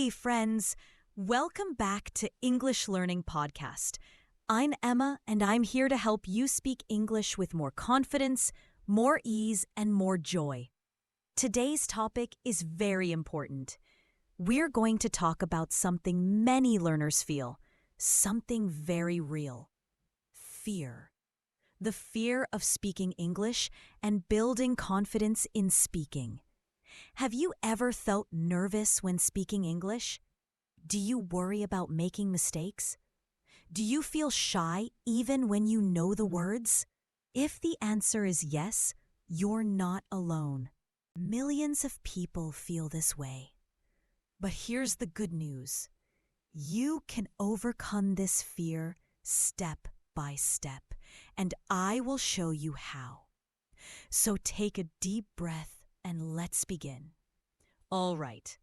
Hey friends, welcome back to English Learning Podcast. I'm Emma and I'm here to help you speak English with more confidence, more ease, and more joy. Today's topic is very important. We're going to talk about something many learners feel, something very real. Fear. The fear of speaking English and building confidence in speaking. Have you ever felt nervous when speaking English? Do you worry about making mistakes? Do you feel shy even when you know the words? If the answer is yes, you're not alone. Millions of people feel this way. But here's the good news. You can overcome this fear step by step, and I will show you how. So take a deep breath and let's begin. All right.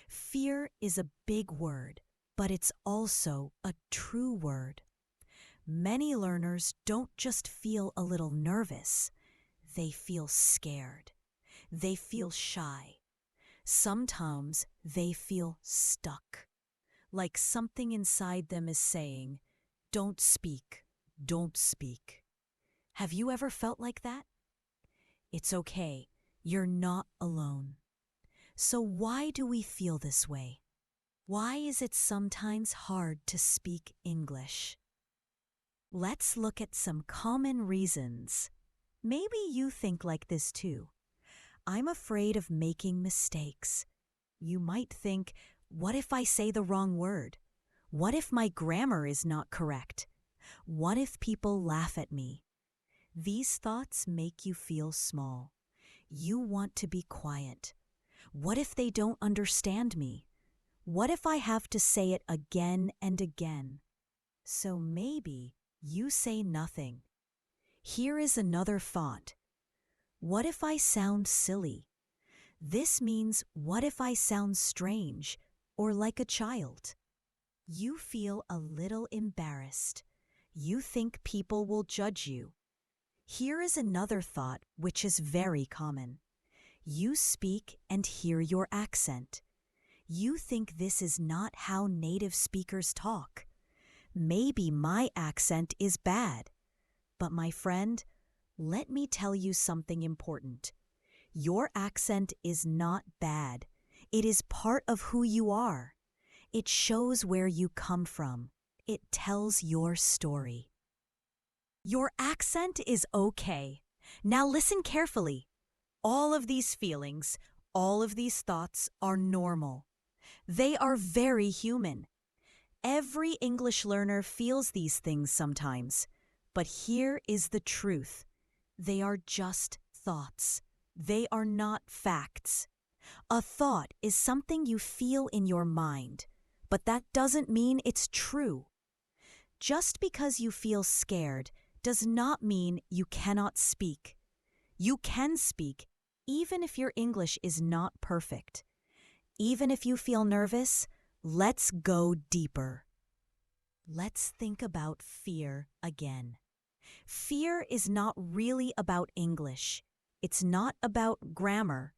Fear is a big word, but it's also a true word. Many learners don't just feel a little nervous. They feel scared. They feel shy. Sometimes they feel stuck, like something inside them is saying, "Don't speak, don't speak." Have you ever felt like that? It's okay. You're not alone. So why do we feel this way? Why is it sometimes hard to speak English? Let's look at some common reasons. Maybe you think like this too. I'm afraid of making mistakes. You might think, what if I say the wrong word? What if my grammar is not correct? What if people laugh at me? These thoughts make you feel small. You want to be quiet. What if they don't understand me? What if I have to say it again and again? So maybe you say nothing. Here is another thought. What if I sound silly? This means what if I sound strange or like a child? You feel a little embarrassed. You think people will judge you. Here is another thought which is very common. You speak and hear your accent. You think this is not how native speakers talk. Maybe my accent is bad. But my friend, let me tell you something important. Your accent is not bad. It is part of who you are. It shows where you come from. It tells your story. Your accent is okay. Now listen carefully. All of these feelings, all of these thoughts are normal. They are very human. Every English learner feels these things sometimes. But here is the truth. They are just thoughts. They are not facts. A thought is something you feel in your mind, but that doesn't mean it's true. Just because you feel scared does not mean you cannot speak. You can speak even if your English is not perfect. Even if you feel nervous, let's go deeper. Let's think about fear again. Fear is not really about English. It's not about grammar.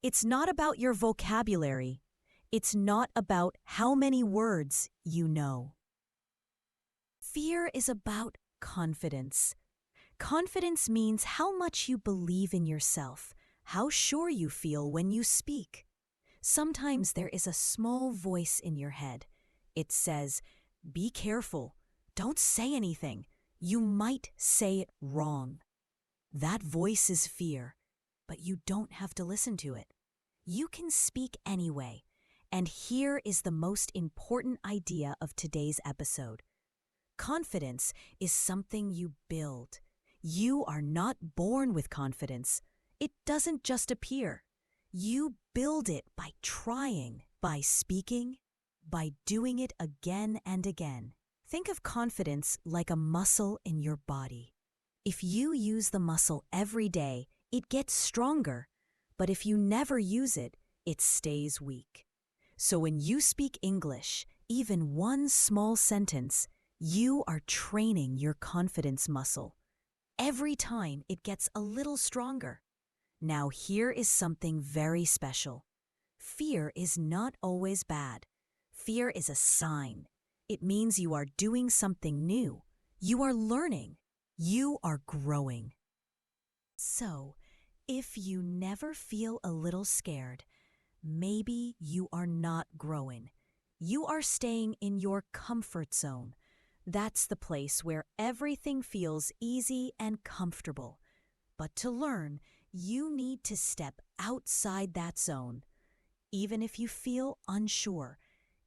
It's not about your vocabulary. It's not about how many words you know. Fear is about confidence. Confidence means how much you believe in yourself, how sure you feel when you speak. Sometimes there is a small voice in your head. It says, "Be careful. Don't say anything. You might say it wrong." That voice is fear, but you don't have to listen to it. You can speak anyway. And here is the most important idea of today's episode. Confidence is something you build. You are not born with confidence. It doesn't just appear. You build it by trying, by speaking, by doing it again and again. Think of confidence like a muscle in your body. If you use the muscle every day, it gets stronger. But if you never use it, it stays weak. So when you speak English, even one small sentence, you are training your confidence muscle. Every time it gets a little stronger. Now here is something very special. Fear is not always bad. Fear is a sign. It means you are doing something new. You are learning. You are growing. So, if you never feel a little scared, maybe you are not growing. You are staying in your comfort zone. That's the place where everything feels easy and comfortable. But to learn, you need to step outside that zone. Even if you feel unsure,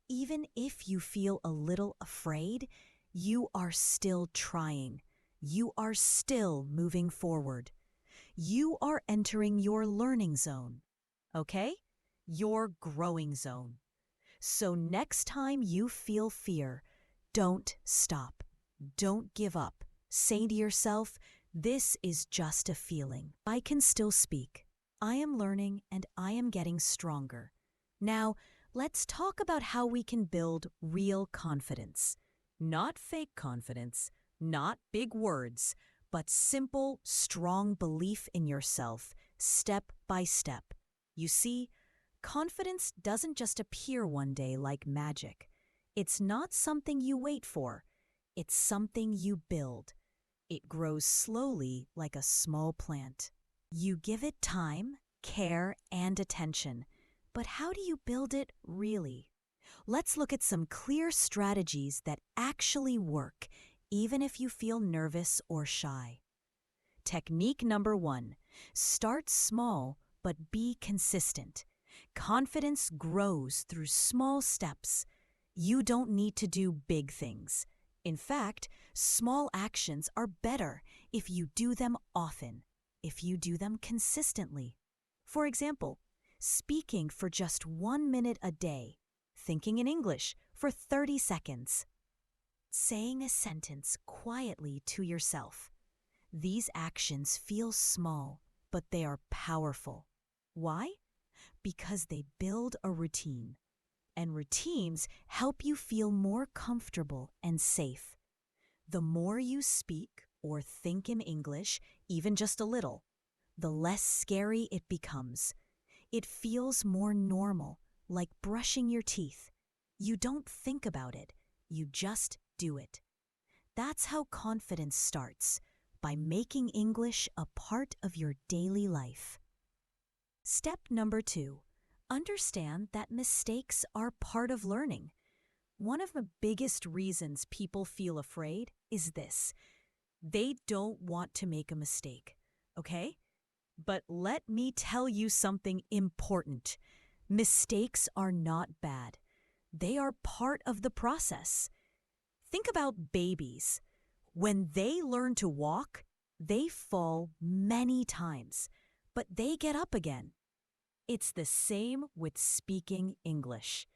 even if you feel a little afraid, you are still trying. You are still moving forward. You are entering your learning zone. Okay? Your growing zone. So next time you feel fear, don't stop. Don't give up. Say to yourself, this is just a feeling. I can still speak. I am learning and I am getting stronger. Now, let's talk about how we can build real confidence. Not fake confidence, not big words, but simple, strong belief in yourself, step by step. You see, confidence doesn't just appear one day like magic. It's not something you wait for. It's something you build. It grows slowly like a small plant. You give it time, care, and attention. But how do you build it really? Let's look at some clear strategies that actually work, even if you feel nervous or shy. Technique number 1, start small but be consistent. Confidence grows through small steps. You don't need to do big things. In fact, small actions are better if you do them often, if you do them consistently. For example, speaking for just 1 minute a day, thinking in English for 30 seconds, saying a sentence quietly to yourself. These actions feel small, but they are powerful. Why? Because they build a routine. And routines help you feel more comfortable and safe. The more you speak or think in English, even just a little, the less scary it becomes. It feels more normal, like brushing your teeth. You don't think about it, you just do it. That's how confidence starts, by making English a part of your daily life. Step number 2, understand that mistakes are part of learning. One of the biggest reasons people feel afraid is this: they don't want to make a mistake, okay? But let me tell you something important. Mistakes are not bad. They are part of the process. Think about babies. When they learn to walk, they fall many times, but they get up again. It's the same with speaking English.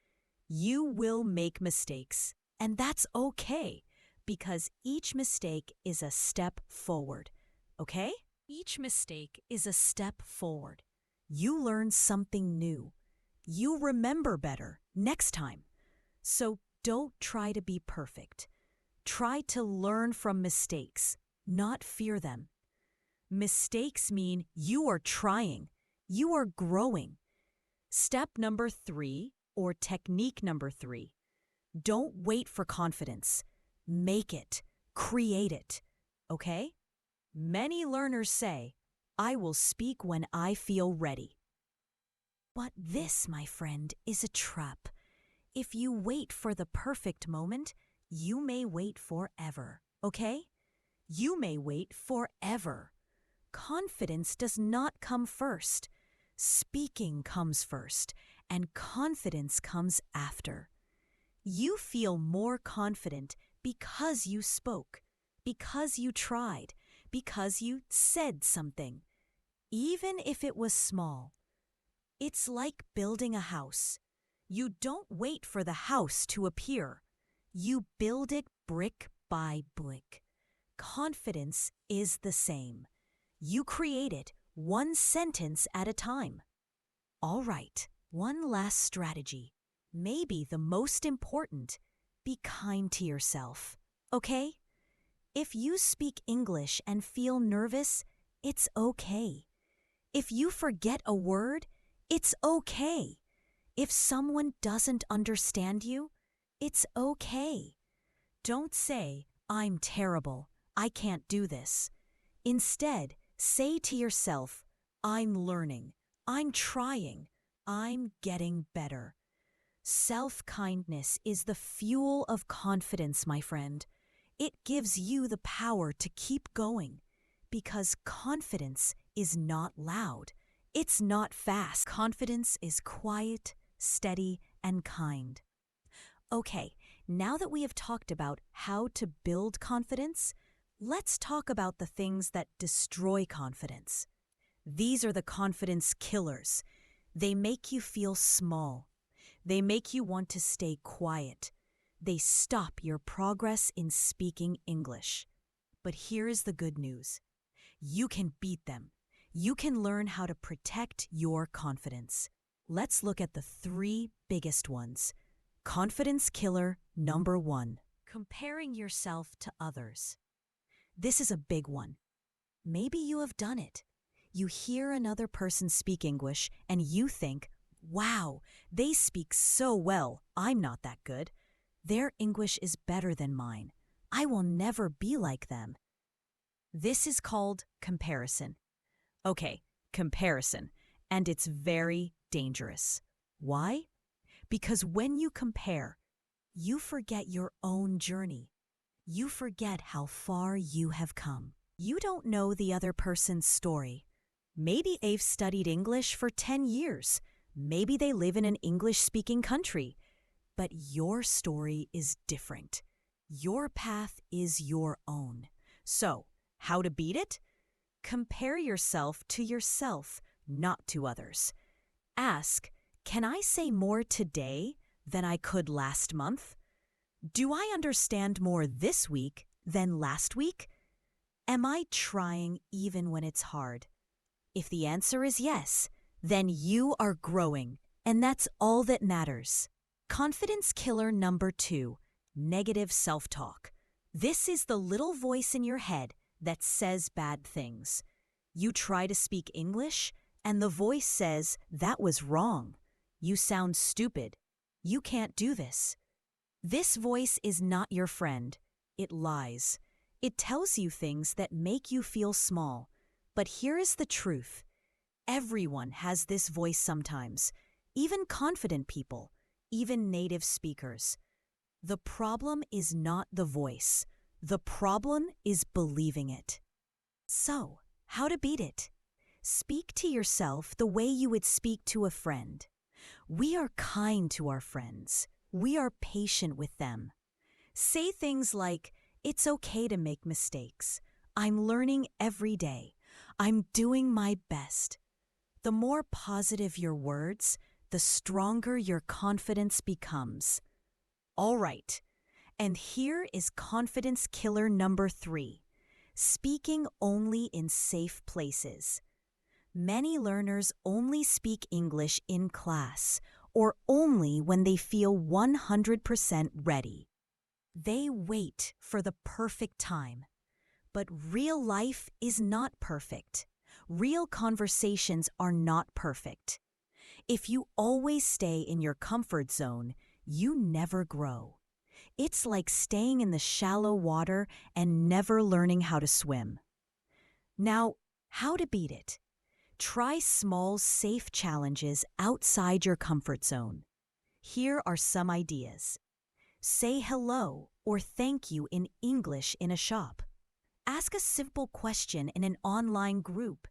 You will make mistakes, and that's okay, because each mistake is a step forward, okay? Each mistake is a step forward. You learn something new. You remember better next time. So don't try to be perfect. Try to learn from mistakes, not fear them. Mistakes mean you are trying. You are growing. Step number 3, or technique number 3. Don't wait for confidence. Make it. Create it. Okay? Many learners say, I will speak when I feel ready. But this, my friend, is a trap. If you wait for the perfect moment, you may wait forever, okay? You may wait forever. Confidence does not come first. Speaking comes first, and confidence comes after. You feel more confident because you spoke, because you tried, because you said something, even if it was small. It's like building a house. You don't wait for the house to appear. You build it brick by brick. Confidence is the same. You create it one sentence at a time. All right, one last strategy, maybe the most important. Be kind to yourself, okay? If you speak English and feel nervous, it's okay. If you forget a word, it's okay. If someone doesn't understand you, it's okay. Don't say, I'm terrible, I can't do this. Instead, say to yourself, I'm learning, I'm trying, I'm getting better. Self-kindness is the fuel of confidence, my friend. It gives you the power to keep going because confidence is not loud. It's not fast. Confidence is quiet, steady, and kind. Okay, now that we have talked about how to build confidence, let's talk about the things that destroy confidence. These are the confidence killers. They make you feel small. They make you want to stay quiet. They stop your progress in speaking English. But here is the good news. You can beat them. You can learn how to protect your confidence. Let's look at the 3 biggest ones. Confidence killer number 1. Comparing yourself to others. This is a big one. Maybe you have done it. You hear another person speak English and you think, wow, they speak so well, I'm not that good. Their English is better than mine. I will never be like them. This is called comparison. Okay, comparison. And it's very dangerous. Why? Because when you compare, you forget your own journey. You forget how far you have come. You don't know the other person's story. Maybe they've studied English for 10 years. Maybe they live in an English-speaking country. But your story is different. Your path is your own. So, how to beat it? Compare yourself to yourself, not to others. Ask, can I say more today than I could last month? Do I understand more this week than last week? Am I trying even when it's hard? If the answer is yes, then you are growing, and that's all that matters. Confidence killer number 2, negative self-talk. This is the little voice in your head that says bad things. You try to speak English, and the voice says, that was wrong. You sound stupid. You can't do this. This voice is not your friend. It lies. It tells you things that make you feel small. But here is the truth. Everyone has this voice sometimes, even confident people, even native speakers. The problem is not the voice. The problem is believing it. So, how to beat it? Speak to yourself the way you would speak to a friend. We are kind to our friends. We are patient with them. Say things like, it's okay to make mistakes. I'm learning every day. I'm doing my best. The more positive your words, the stronger your confidence becomes. All right, and here is confidence killer number 3, speaking only in safe places. Many learners only speak English in class or only when they feel 100% ready. They wait for the perfect time. But real life is not perfect. Real conversations are not perfect. If you always stay in your comfort zone, you never grow. It's like staying in the shallow water and never learning how to swim. Now, how to beat it? Try small, safe challenges outside your comfort zone. Here are some ideas. Say hello or thank you in English in a shop. Ask a simple question in an online group.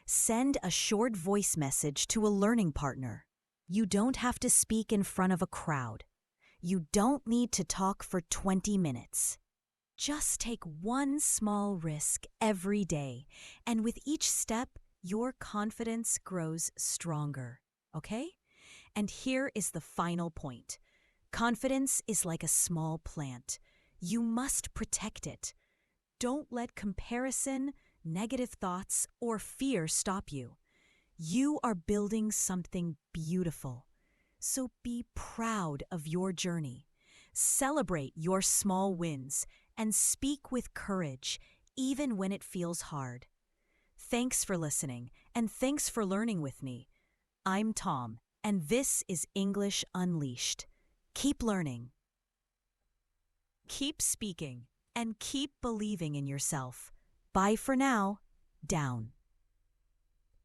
Send a short voice message to a learning partner. You don't have to speak in front of a crowd. You don't need to talk for 20 minutes. Just take one small risk every day, and with each step, your confidence grows stronger, okay? And here is the final point. Confidence is like a small plant. You must protect it. Don't let comparison, negative thoughts, or fear stop you. You are building something beautiful. So be proud of your journey. Celebrate your small wins and speak with courage, even when it feels hard. Thanks for listening, and thanks for learning with me. I'm Tom, and this is English Unleashed. Keep learning, keep speaking, and keep believing in yourself. Bye for now. Down.